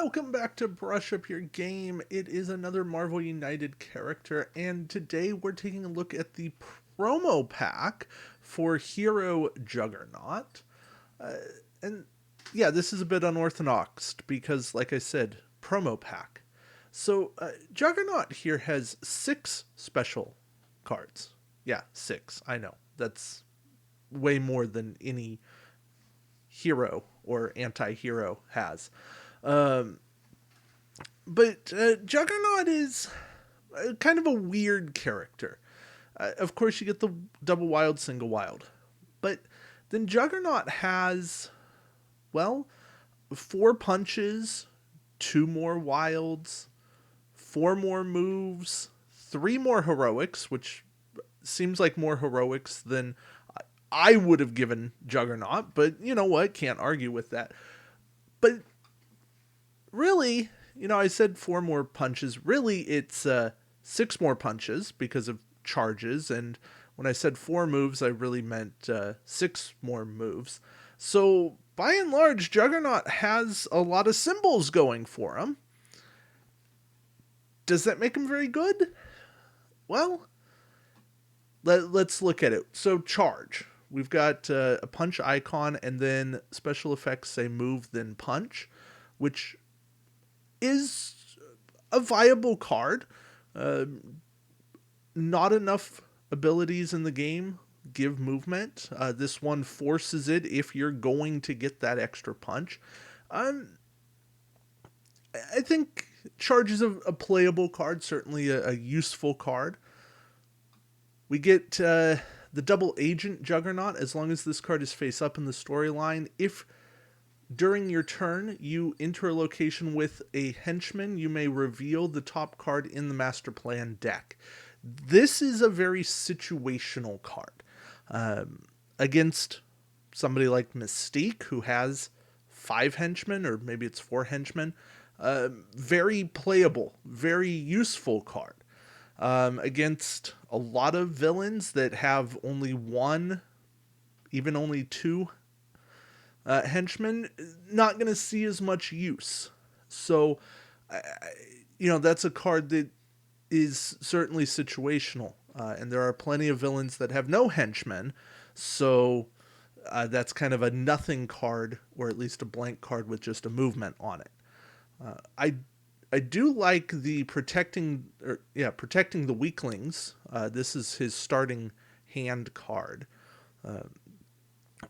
Welcome back to Brush Up Your Game. It is another Marvel United character, and today we're taking a look at the promo pack for Hero Juggernaut. Uh, and yeah, this is a bit unorthodox because, like I said, promo pack. So, Juggernaut here has 6 special cards. Yeah, 6. I know. That's way more than any hero or anti-hero has. Um, but Juggernaut is kind of a weird character. Of course, you get the double wild, single wild. But then Juggernaut has, well, 4 punches, 2 more wilds, 4 more moves, 3 more heroics, which seems like more heroics than I would have given Juggernaut. But you know what? Can't argue with that. But really, I said 4 more punches. Really, it's 6 more punches because of charges. And when I said 4 moves, I really meant 6 more moves. So, by and large, Juggernaut has a lot of symbols going for him. Does that make him very good? Well, let's look at it. So, charge. We've got a punch icon, and then special effects say move, then punch, which is a viable card. Uh, Not enough abilities in the game give movement. This one forces it if you're going to get that extra punch. I think Charge is a playable card, certainly a useful card. We get the double agent Juggernaut as long as this card is face up in the storyline. If during your turn you enter a location with a henchman, you may reveal the top card in the master plan deck. This is a very situational card. Against somebody like Mystique, who has 5 henchmen, or maybe it's 4 henchmen. Very playable, very useful card. Against a lot of villains that have only 1, even only 2 henchmen, not going to see as much use. So, that's a card that is certainly situational. And there are plenty of villains that have no henchmen. So that's kind of a nothing card, or at least a blank card with just a movement on it. I do like the protecting the weaklings. This is his starting hand card,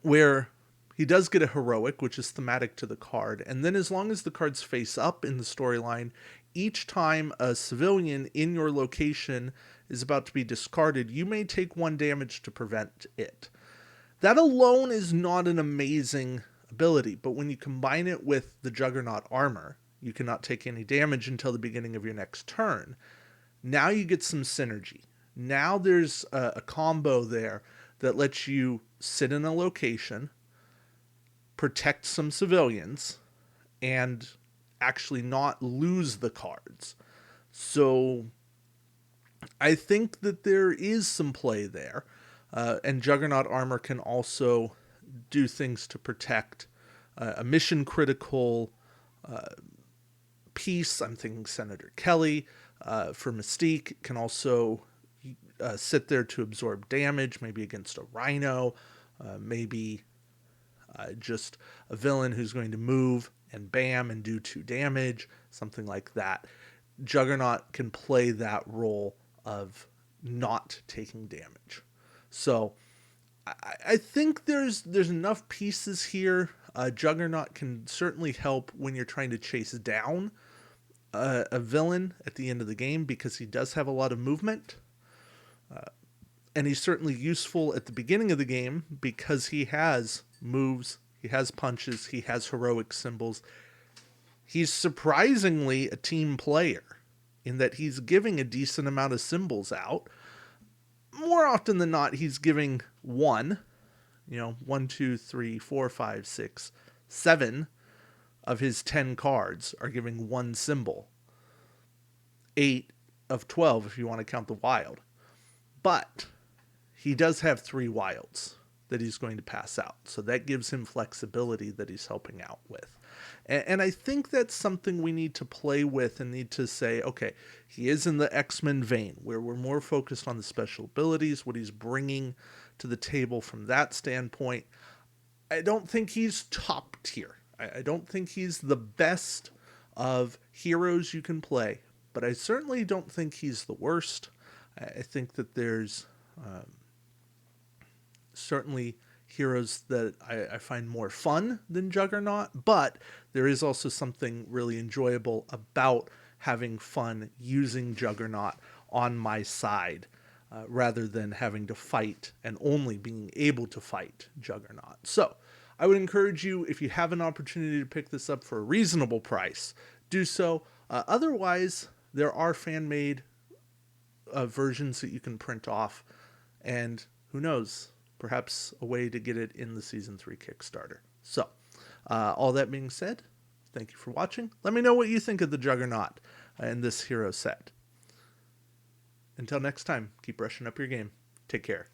where he does get a heroic, which is thematic to the card. And then as long as the cards face up in the storyline, each time a civilian in your location is about to be discarded, you may take 1 damage to prevent it. That alone is not an amazing ability, but when you combine it with the Juggernaut armor, you cannot take any damage until the beginning of your next turn. Now you get some synergy. Now there's a combo there that lets you sit in a location, protect some civilians, and actually not lose the cards. So I think that there is some play there. And Juggernaut armor can also do things to protect a mission critical piece. I'm thinking Senator Kelly. For Mystique, can also sit there to absorb damage, maybe against a Rhino, maybe just a villain who's going to move and bam and do 2 damage, something like that. Juggernaut can play that role of not taking damage. So I think there's enough pieces here. Juggernaut can certainly help when you're trying to chase down a villain at the end of the game, because he does have a lot of movement. And he's certainly useful at the beginning of the game because he has moves, he has punches, he has heroic symbols. He's surprisingly a team player in that he's giving a decent amount of symbols out. More often than not, he's giving 1, 1, 2, 3, 4, 5, 6, 7 of his 10 cards are giving 1 symbol. 8 of 12 if you want to count the wild. But he does have 3 wilds that he's going to pass out. So that gives him flexibility that he's helping out with. And I think that's something we need to play with and need to say, okay, he is in the X-Men vein, where we're more focused on the special abilities, what he's bringing to the table from that standpoint. I don't think he's top tier. I don't think he's the best of heroes you can play, but I certainly don't think he's the worst. I think that there's certainly heroes that I find more fun than Juggernaut, but there is also something really enjoyable about having fun using Juggernaut on my side, rather than having to fight and only being able to fight Juggernaut. So I would encourage you, if you have an opportunity to pick this up for a reasonable price, do so. Otherwise, there are fan-made versions that you can print off, and who knows, perhaps a way to get it in the Season 3 Kickstarter. So, all that being said, thank you for watching. Let me know what you think of the Juggernaut in this hero set. Until next time, keep brushing up your game. Take care.